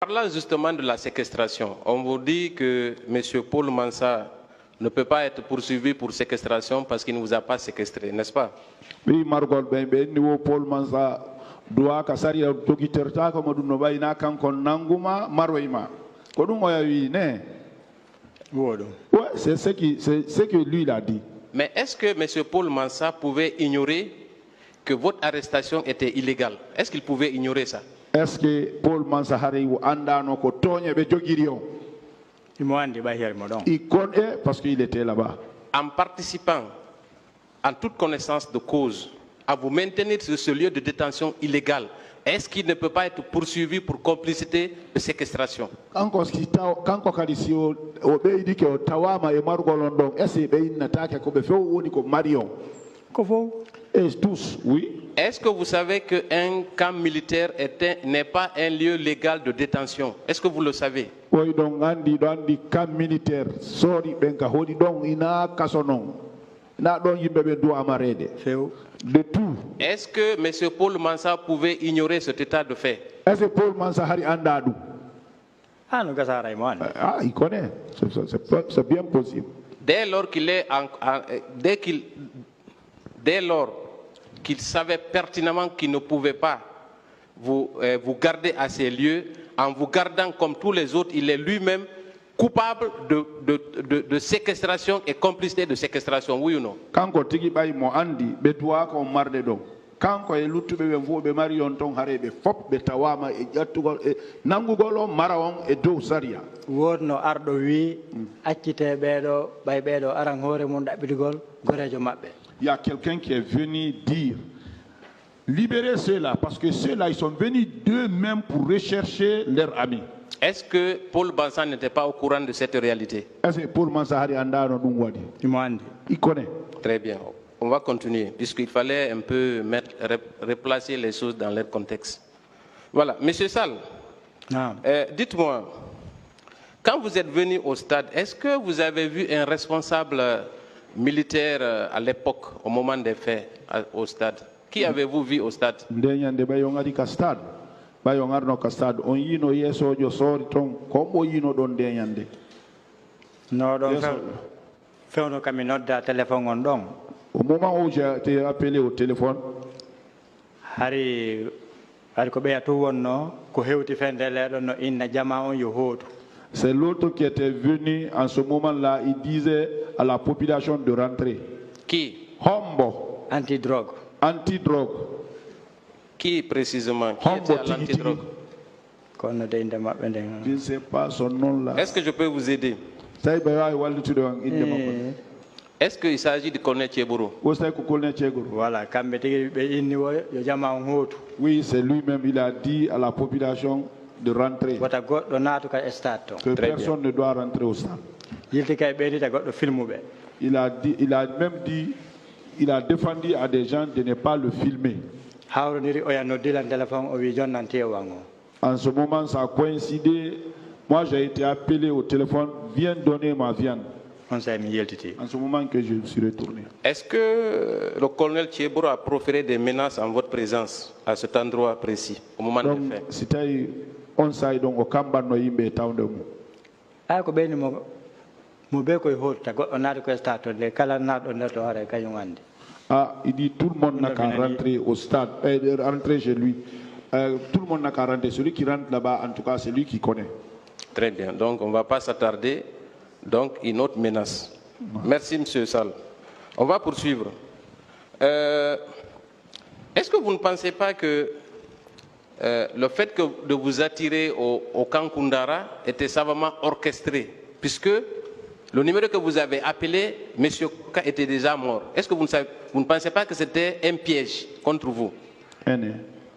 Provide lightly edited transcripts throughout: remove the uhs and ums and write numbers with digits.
Parlant justement de la séquestration, on vous dit que M. Paul Mansa ne peut pas être poursuivi pour séquestration parce qu'il ne vous a pas séquestré, n'est-ce pas? Oui, Margot, niveau Paul Mansa doit kasari dokiterta comme du noba ina kan kon nanguma marweima. Kodun oya wi ne. Ouais, c'est ce que lui il a dit. Mais est-ce que M. Paul Mansa pouvait ignorer que votre arrestation était illégale? Est-ce qu'il pouvait ignorer ça? Est-ce que Paul Mansa hari ou andano ko tonye be jogirion? Il connaît parce qu'il était là-bas. En participant en toute connaissance de cause à vous maintenir sur ce lieu de détention illégal, est-ce qu'il ne peut pas être poursuivi pour complicité de séquestration? Quand kalisi obey dit que tawama e margo london ese be nataka ko be fe woni ko marion. Et tous, oui. Est-ce que vous savez qu'un camp militaire n'est pas un lieu légal de détention? Est-ce que vous le savez? Oui, donc andi camp militaire sorry benka hodi donc ina kasonon. Na don yimbe be do amarede. De tout. Est-ce que M. Paul Mansa pouvait ignorer cet état de fait? Est-ce que Paul Mansa hari andadu? Il connaît. C'est bien possible. Dès lors qu'il savait pertinemment qu'il ne pouvait pas vous garder à ces lieux, en vous gardant comme tous les autres, il est lui-même coupable de séquestration et complicité de séquestration, oui ou non? Quand on tigi bay mo andi be doa ko marde do. Quand on lutu be vo be marion ton harebe fop be tawama e jattugo e nangugolo marawon e dow saria. Wodno ardo wi accite beedo bay beedo aran hore mon dabbitugol gorejo mabbe. Il y a quelqu'un qui est venu dire libérez ceux-là parce que ceux-là ils sont venus d'eux-mêmes pour rechercher leurs amis. Est-ce que Paul Mansa n'était pas au courant de cette réalité? Est-ce que Paul Mansa hari andano dum wadi? Il connaît. Très bien. On va continuer puisqu'il fallait un peu replacer les choses dans leur contexte. Voilà, Monsieur Sall. Dites-moi, quand vous êtes venu au stade, est-ce que vous avez vu un responsable militaire à l'époque, au moment des faits, au stade? Qui avez-vous vu au stade? On yino yeso jo sori ton ko yino don denyande. Non, donc fait on a mis note de téléphone on donc. Au moment où j'ai été appelé au téléphone, hari ko be to wonno ko hewti fendele don inna jama on yo hoto. C'est l'autre qui était venu en ce moment-là, il disait à la population de rentrer. Qui? Hombo. Anti-drogue. Anti-drogue. Qui précisément? Qui était à l'antidrogue? Je ne sais pas son nom là. Est-ce que je peux vous aider? Est-ce qu'il s'agit de Colonel Tchebourou? Voilà, oui, c'est lui-même, il a dit à la population de rentrer. Que personne ne doit rentrer au stade. Il a même dit, il a défendu à des gens de ne pas le filmer. En ce moment, ça a coïncidé. Moi, j'ai été appelé au téléphone, viens donner ma viande. En ce moment que je me suis retourné. Est-ce que le colonel Tchebourou a proféré des menaces en votre présence à cet endroit précis, au moment des faits? C'était on sait donc au Kamba no yimbe town de mu. Il dit tout le monde n'a qu'à rentrer au stade, rentrer chez lui. Tout le monde n'a qu'à rentrer. Celui qui rentre là-bas, en tout cas, c'est lui qui connaît. Très bien. Donc, on ne va pas s'attarder. Donc, une autre menace. Merci, M. Sall. On va poursuivre. Est-ce que vous ne pensez pas que le fait de vous attirer au camp Koundara était savamment orchestré, puisque le numéro que vous avez appelé, M. Kouka était déjà mort? Est-ce que vous ne pensez pas que c'était un piège contre vous?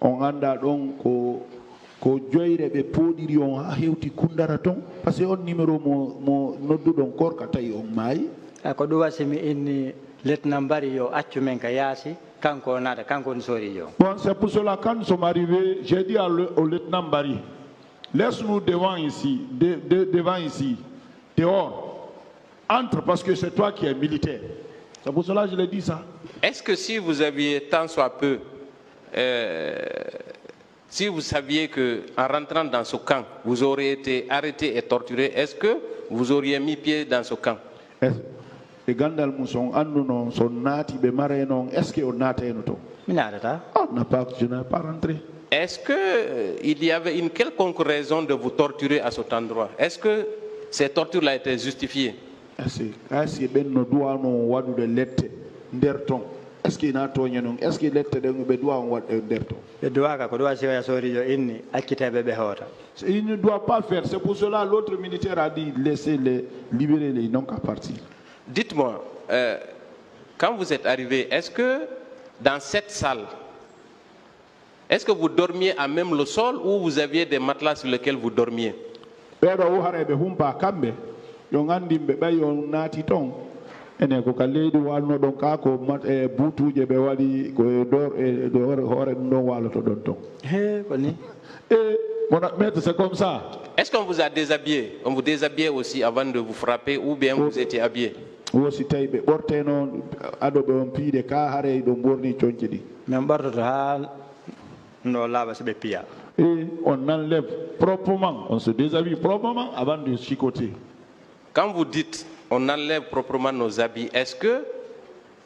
On anda donc ko joyre be podiri on ha hewti Koundara ton parce que on numéro mo noddu don korka tay on mai ko do wasimi inni lieutenant bari yo accu men ka yasi kanko nada kanko sori yo. Bon, c'est pour cela quand nous sommes arrivés, j'ai dit au lieutenant Bari, laisse-nous devant ici, devant ici, dehors, entre parce que c'est toi qui es militaire. C'est pour cela que je l'ai dit ça. Est-ce que si vous aviez tant soit peu si vous saviez qu'en rentrant dans ce camp, vous auriez été arrêté et torturé, est-ce que vous auriez mis pied dans ce camp? E gandal mum son andu non son naati ɓe mare noon est ce que o naateno to mi naatata je n'ai pas rentré. Est-ce qu'il y avait une quelconque raison de vous torturer à cet endroit? Est-ce que ces tortures-là étaient justifiées? Est-ce que ɓenno duwano waɗude lette nder ton? Est ce que ina toñe noon? Est ce que lette ɗen ɓe duwa on waɗde nder ton? ɓe duwaka ko duwa siwaya sorijo inni acciteɓe ɓe hoota. Il ne doit pas faire. C'est pour cela l'autre militaire a dit laissez-les libérer les non qu'à partir. Dites-moi, quand vous êtes arrivé, est-ce que dans cette salle, est-ce que vous dormiez à même le sol ou vous aviez des matelas sur lesquels vous dormiez? C'est comme ça. Est-ce qu'on vous a déshabillé? On vous déshabillait aussi avant de vous frapper ou bien vous étiez habillé? min ɓortoto ha no laaɓa so ɓe piya. Et on enlève proprement, on se déshabille proprement avant de chicoter. Quand vous dites on enlève proprement nos habits, est-ce que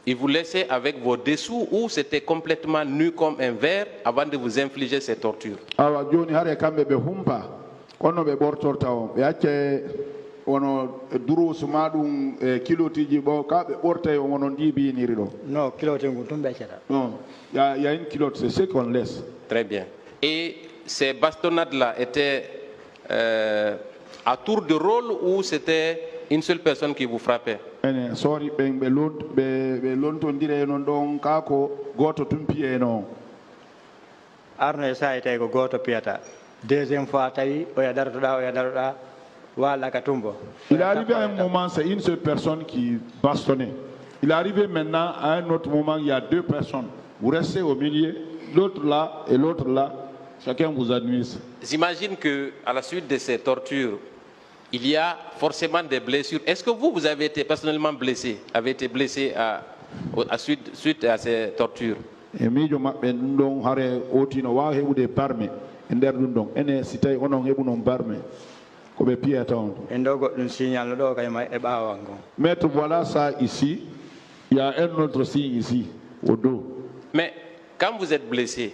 ils vous laissaient avec vos dessous ou c'était complètement nu comme un verre avant de vous infliger ces tortures? Awa joni hare kamɓe ɓe humpa kono ɓe ɓortorta on ɓe acce wono durosu maɗum kilotiji ɓo ka ɓe ɓortay on wono ndibiniri ɗo. Non, kilote ngu tum ɓeccata. Non, il y a une culotte, c'est ce qu'on laisse. Très bien. Et ces bastonnades-là étaient à tour de rôle ou c'était une seule personne qui vous frappait? Sorry, ɓe lontondire non ɗon ka ko goto tum piye non. Arno e sa tawi ko goto piyata. Deuxième fois tawi oya darotoɗa wala ka tumbo. Il est arrivé à un moment, c'est une seule personne qui bastonnait. Il est arrivé maintenant à un autre moment, il y a deux personnes. Vous restez au milieu, l'autre là et l'autre là. Chacun vous administre. J'imagine qu'à la suite de ces tortures, il y a forcément des blessures. Est-ce que vous avez été personnellement blessé? Avez été blessé suite à ces tortures? E miijo maɓɓe ɗum ɗon hare otino wawa heɓude barme e nder ɗum ɗon ene si tawi onon heɓunon barme ko ɓe piyata on. En ɗo goɗɗum signal ɗo kayma e ɓawan kon. Maître, voilà ça ici. Il y a un autre signe ici, au dos. Mais quand vous êtes blessé,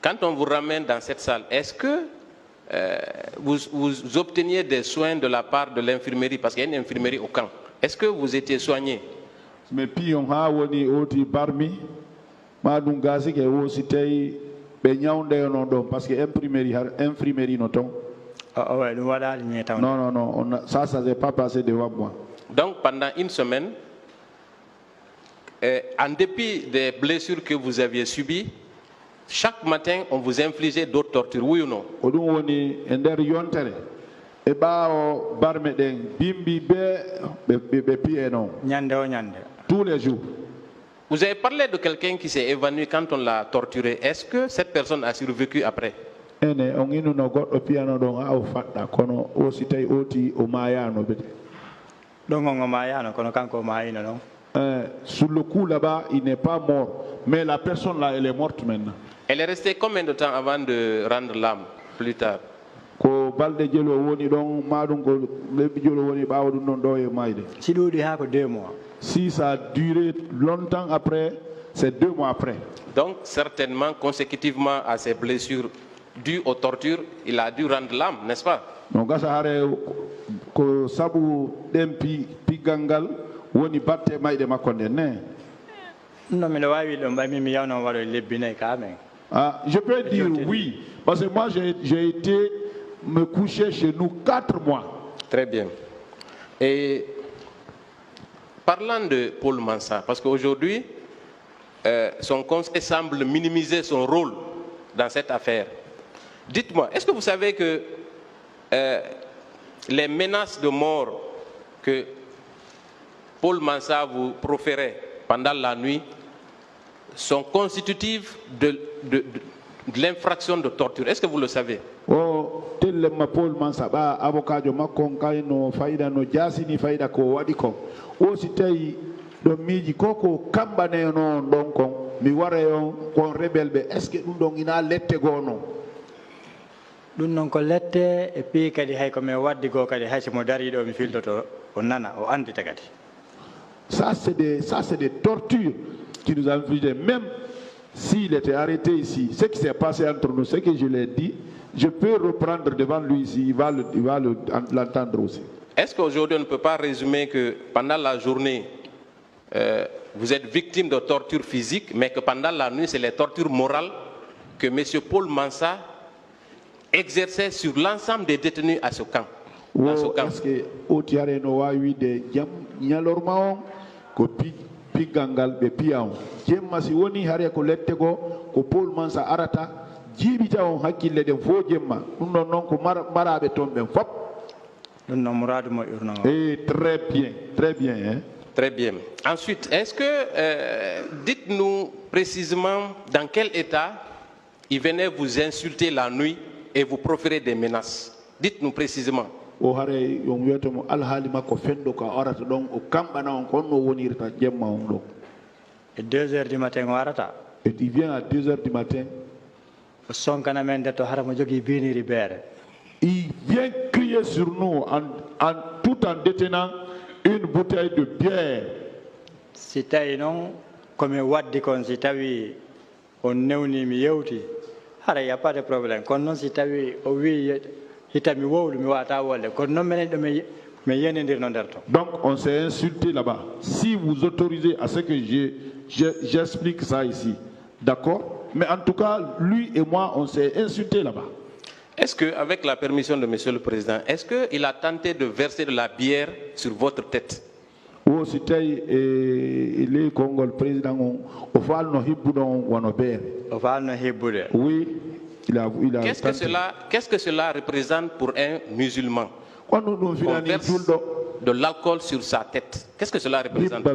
quand on vous ramène dans cette salle, est-ce que vous obteniez des soins de la part de l'infirmerie? Parce qu'il y a une infirmerie au camp. Est-ce que vous étiez soigné? Mais puis on a woni oti barmi maɗum gasi ke wosi tawi ɓe ñawde non ɗon parce que infirmerie no ton. Non, ça s'est pas passé devant moi. Donc pendant une semaine, en dépit des blessures que vous aviez subies, chaque matin on vous infligeait d'autres tortures, oui ou non? Oɗum woni e nder yontere e ɓaawo barme ɗen bimbi ɓe piye non. Ñande o ñande. Tous les jours. Vous avez parlé de quelqu'un qui s'est évanoui quand on l'a torturé. Est-ce que cette personne a survécu après? Ene on inuno goɗɗo piyano ɗon ha o faɗɗa kono o si tawi oti o mayano bete. Ɗon on o mayano kono kanko o mayino non. Sur le coup là-bas, il n'est pas mort, mais la personne là, elle est morte maintenant. Elle est restée combien de temps avant de rendre l'âme plus tard? Ko balde jelo woni ɗon maɗum ko lebbi jelo woni ɓawa ɗum ɗon ɗo e mayde. Si ɗuuɗi ha ko 2 mois. Si ça a duré longtemps après, c'est 2 mois après. Donc certainement consécutivement à ces blessures dues aux tortures, il a dû rendre l'âme, n'est-ce pas? Donc gasa hare ko sabu ɗen piggal woni batte mayde makko nden ne. Non, mais le wawi ɗum ɓaymi mi yawno waɗo lebbi nayyi ka amen. Ah, je peux dire oui, parce que moi j'ai été me coucher chez nous 4 mois. Très bien. Et parlant de Paul Mansah, parce qu'aujourd'hui, son conseil semble minimiser son rôle dans cette affaire. Dites-moi, est-ce que vous savez que les menaces de mort que Paul Mansah vous proférait pendant la nuit sont constitutives de l'infraction de torture? Est-ce que vous le savez? Oh, tellement Paul Mansah ba avocat jo makko kayno fayda no jasini fayda ko wadi ko o si tawi do miji koko kambane non don kon mi wara on kon rebelbe est ce que dum don ina lette gono dum non ko lette e pi kadi hay ko me waddi go kadi hay mo dari do mi fildoto o nana o andi tagati ça c'est des tortures qui nous infligent même s'il était arrêté ici ce qui s'est passé entre nous ce que je l'ai dit je peux reprendre devant lui ici il va l'entendre aussi. Est-ce qu'aujourd'hui on ne peut pas résumer que pendant la journée vous êtes victime de tortures physiques mais que pendant la nuit c'est les tortures morales que M. Paul Mansa exerçait sur l'ensemble des détenus à ce camp. Est-ce que au tiare no wawi de jam nyalorma on ko pigangal be piaw jemma si woni hare ko lette go ko Paul Mansa arata jibita on hakkille de fo jemma dum non ko marabe tombe fop dum no muradu mo urna très bien hein? Très bien. Ensuite, est-ce que dites-nous précisément dans quel état il venait vous insulter la nuit et vous proférer des menaces. Dites-nous précisément. O hare on wiyotomo alhaali makko fendo ko arata don o kambana on konno wonirta jemma on do et 2h du matin o arata et il vient à 2h du matin o sonkana men de to haramo jogi biniri bere il vient crier sur nous tout en détenant une bouteille de bière si tawi non komi waddi kon si tawi on newni mi yewti hara y a pas de problème kon non si tawi o wi hitami wowlu mi wata wolle kon non menen do me yenendir non derto. Donc on s'est insulté là-bas. Si vous autorisez à ce que j'explique ça ici, d'accord? Mais en tout cas, lui et moi, on s'est insulté là-bas. Est-ce que, avec la permission de Monsieur le Président, est-ce qu'il a tenté de verser de la bière sur votre tête? Oh, c'était le Congo, le président, au fall no hibudon wanobere. Au fall no hibude. Oui, il a Qu'est-ce que cela représente pour un musulman? Quand nous verse de l'alcool sur sa tête. Qu'est-ce que cela représente?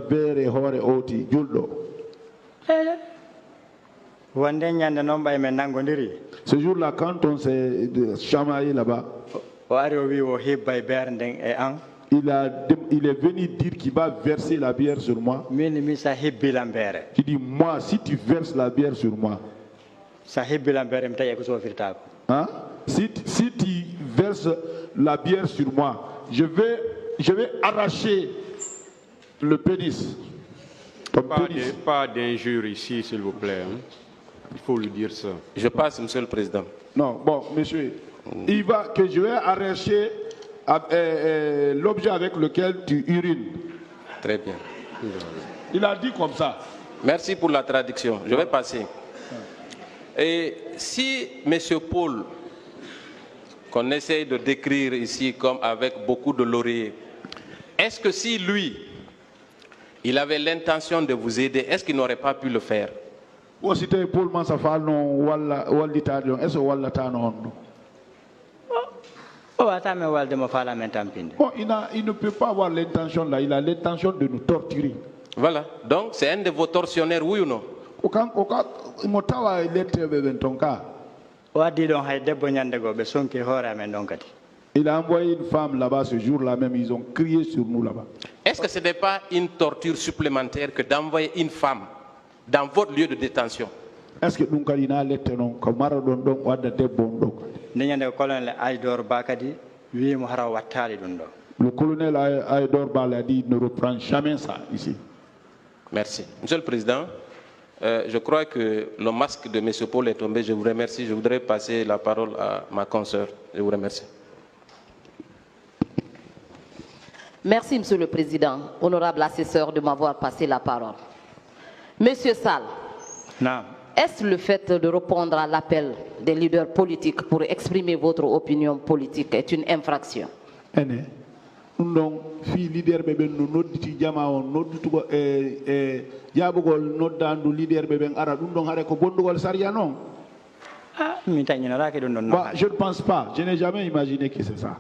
Ce jour-là, quand on s'est chamaillé là-bas, il est venu dire qu'il va verser la bière sur moi. Il dit, moi, si tu verses la bière sur moi, hein? Si tu verses la bière sur moi, je vais arracher le pénis. Pas d'injure ici, s'il vous plaît. Hein? Il faut lui dire ça. Je passe, Monsieur le Président. Non, bon, monsieur, je vais arracher l'objet avec lequel tu urines. Très bien. Il a dit comme ça. Merci pour la traduction. Je vais passer. Et si Monsieur Paul, qu'on essaye de décrire ici comme avec beaucoup de lauriers, est-ce que si lui, il avait l'intention de vous aider, est-ce qu'il n'aurait pas pu le faire? Il ne peut pas avoir l'intention là, il a l'intention de nous torturer. Voilà, donc c'est un de vos tortionnaires, oui ou non? Il a envoyé une femme là-bas ce jour-là même, ils ont crié sur nous là-bas. Est-ce que ce n'est pas une torture supplémentaire que d'envoyer une femme dans votre lieu de détention? Est-ce que nous le colonel Aïdor Bal a dit ne reprend jamais ça ici. Merci. Monsieur le Président, je crois que le masque de M. Paul est tombé. Je vous remercie. Je voudrais passer la parole à ma consoeur. Je vous remercie. Merci, Monsieur le Président, honorable assesseur, de m'avoir passé la parole. Monsieur Sall, est-ce le fait de répondre à l'appel des leaders politiques pour exprimer votre opinion politique est une infraction? Non, fi leader bebe no nodditi jama on noddutugo jabugol noddandu leader bebe ara dum don hare ko bondugol sariya non? Je ne pense pas, je n'ai jamais imaginé que c'est ça.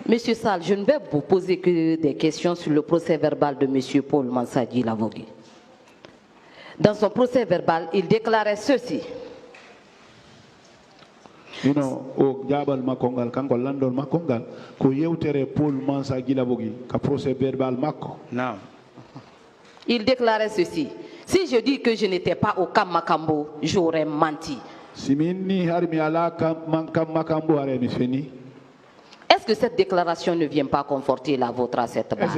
Monsieur Sall, je ne vais vous poser que des questions sur le procès verbal de Monsieur Paul Mansa Djilavogui. Dans son procès verbal, il déclarait ceci. You know, o jabal makongal kanko landon makongal ko yewtere Paul Mansa Djilavogui ka procès verbal makko. Non. Il déclarait ceci. Si je dis que je n'étais pas au camp Makambo, j'aurais menti. Est-ce que cette déclaration ne vient pas conforter la vôtre à cette barre?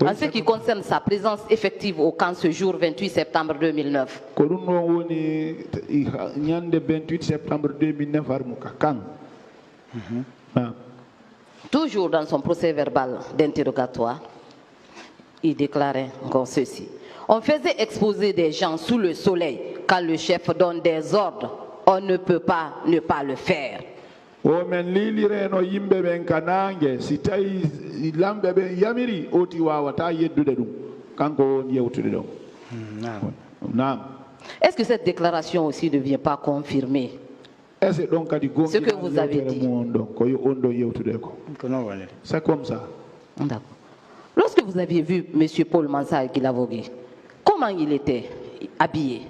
En ce qui concerne sa présence effective au camp ce jour 28 septembre 2009, toujours dans son procès verbal d'interrogatoire, il déclarait comme ceci: on faisait exposer des gens sous le soleil. Quand le chef donne des ordres, on ne peut pas ne pas le faire. Est-ce que cette déclaration aussi ne vient pas confirmer ce que vous avez dit? C'est comme ça. D'accord. Lorsque vous aviez vu M. Paul Mansa Guilavogui, comment il était habillé?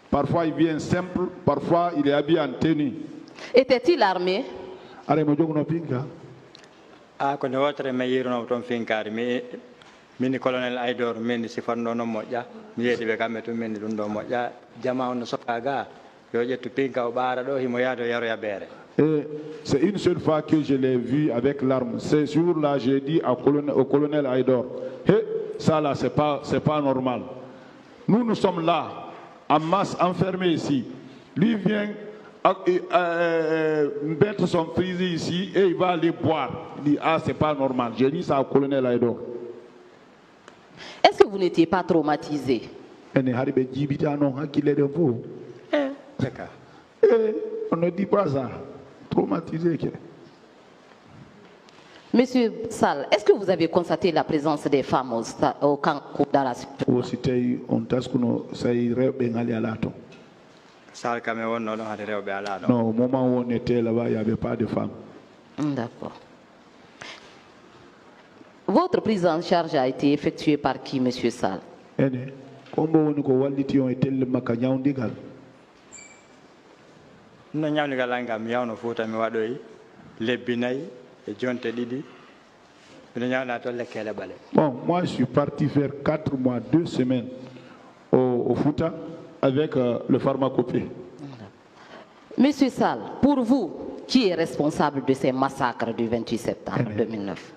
Parfois il vient simple, parfois il est habillé en tenue. Était-il armé? Mini colonel Aidor mini sifando no moja miedi be kametu mini dundo moja jama on sokaga yo jetu pinka o bara do himo yado yaro ya bere. C'est une seule fois que je l'ai vu avec l'arme. Ce jour-là, j'ai dit au colonel Aidor, hey, ça là, c'est pas normal. Nous sommes là, en masse, enfermés ici. Lui vient mettre son fusil ici et il va aller boire. Il dit, ah, c'est pas normal. J'ai dit ça au colonel Aidor. Est-ce que vous n'étiez pas traumatisé? On ne dit pas ça. Traumatisé. Monsieur Sall, est-ce que vous avez constaté la présence des femmes au camp d'Arras? Non, au moment où on était là-bas, il n'y avait pas de femmes. D'accord. Votre prise en charge a été effectuée par qui, Monsieur Sall? Bon, moi je suis parti faire 4 mois, 2 semaines au Fouta avec le pharmacopée. Monsieur Sall, pour vous, qui est responsable de ces massacres du 28 septembre 2009?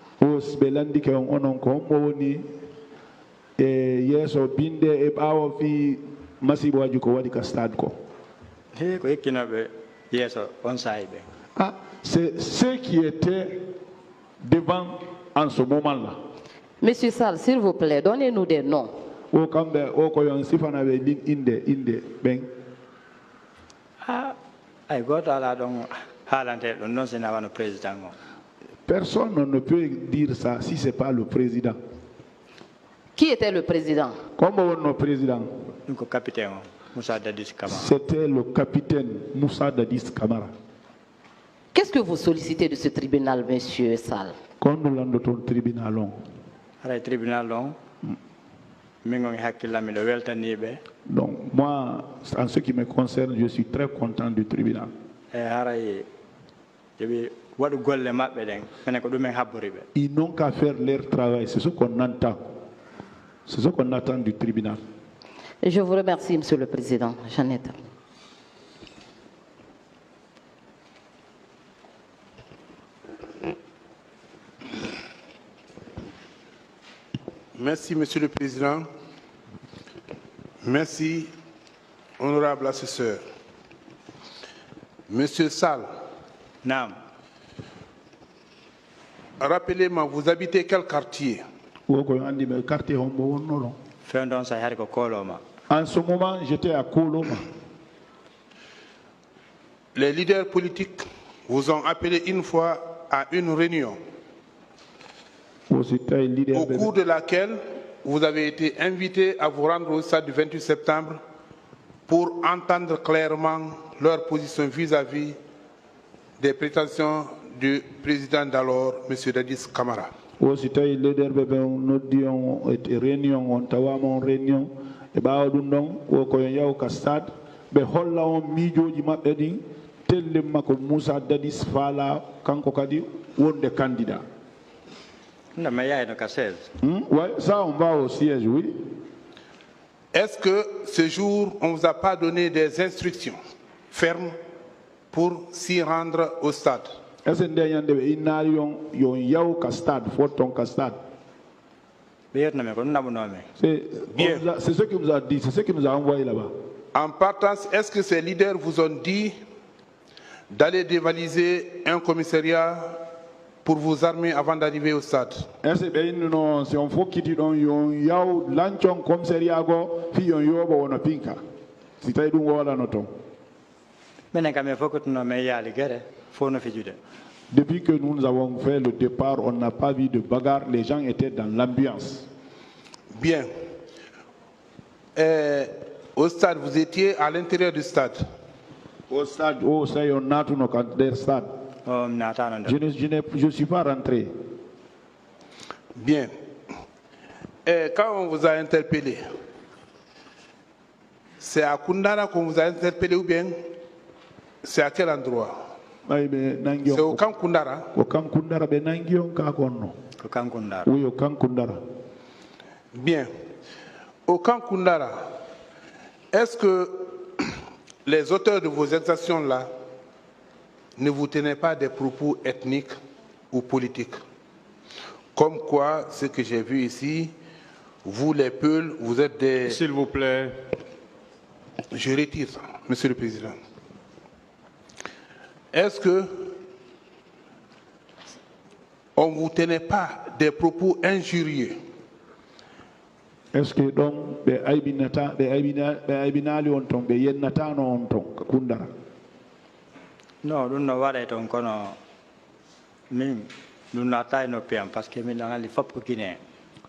C'est ceux qui étaient devant en ce moment-là. Monsieur Sall, s'il vous plaît, donnez-nous des noms. Personne ne peut dire ça si ce n'est pas le président. Qui était le président? C'était le capitaine Moussa Dadis Camara. Qu'est-ce que vous sollicitez de ce tribunal, Monsieur Sall? Donc, moi, en ce qui me concerne, je suis très content du tribunal. Ils n'ont qu'à faire leur travail. C'est ce qu'on entend. C'est ce qu'on attend du tribunal. Et je vous remercie, Monsieur le Président. Jeannette. Merci, Monsieur le Président. Merci, honorable assesseur. Monsieur Sall. Naam. Rappelez-moi, vous habitez quel quartier? En ce moment, j'étais à Koloma. Les leaders politiques vous ont appelé une fois à une réunion, au cours de laquelle vous avez été invité à vous rendre au stade du 28 septembre pour entendre clairement leur position vis-à-vis des prétentions du président d'alors, M. Dadis Camara. e ɓaawa ɗum ɗon koyo yaw ka stade ɓe holla on miijoji maɓɓe ɗin tellem makko Moussa Dadis faala kanko kadi wonde candidat. Oui, ça on va au siège, oui. Est-ce que ce jour, on ne vous a pas donné des instructions fermes pour s'y rendre au stade? Est-ce que c'est ce qu'il nous a dit, c'est ce qu'il nous a envoyé là-bas. En partance, est-ce que ces leaders vous ont dit d'aller dévaliser un commissariat pour vous armer avant d'arriver au stade? Si on faut quitter l'anchon commissariat fi yon yoba wona pinka. Si tay dum wala noto. Depuis que nous avons fait le départ, on n'a pas vu de bagarre, les gens étaient dans l'ambiance. Bien. Au stade, vous étiez à l'intérieur du stade? Au stade, ça y on a tout nos stade. Je ne suis pas rentré. Bien. Quand on vous a interpellé, c'est à Koundara qu'on vous a interpellé ou bien c'est à quel endroit? C'est au camp Koundara? Au camp Koundara, oui, au camp Koundara. Bien. Au camp Koundara, est-ce que les auteurs de vos exactions-là ne vous tenaient pas des propos ethniques ou politiques? Comme quoi, ce que j'ai vu ici, vous les Peuls, vous êtes des... S'il vous plaît. Je retire ça, Monsieur le Président. Est-ce que on ne vous tenait pas des propos injurieux? Est-ce que donc non, nous ne voulons pas nous n'atteignons pas parce que nous sommes Guinéens.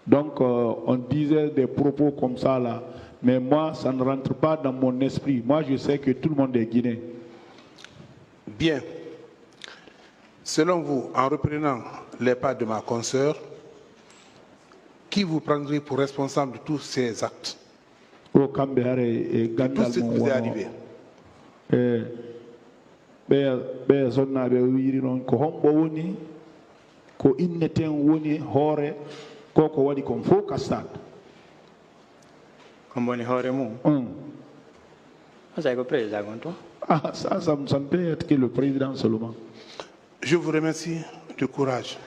Donc on disait des propos comme ça là, mais moi ça ne rentre pas dans mon esprit. Moi je sais que tout le monde est guinéen. Bien. Selon vous, en reprenant les pas de ma consoeur, qui vous prendrait pour responsable de tous ces actes? De tout ce qui vous est arrivé? Ça me peut être que le président seulement. Je vous remercie du courage.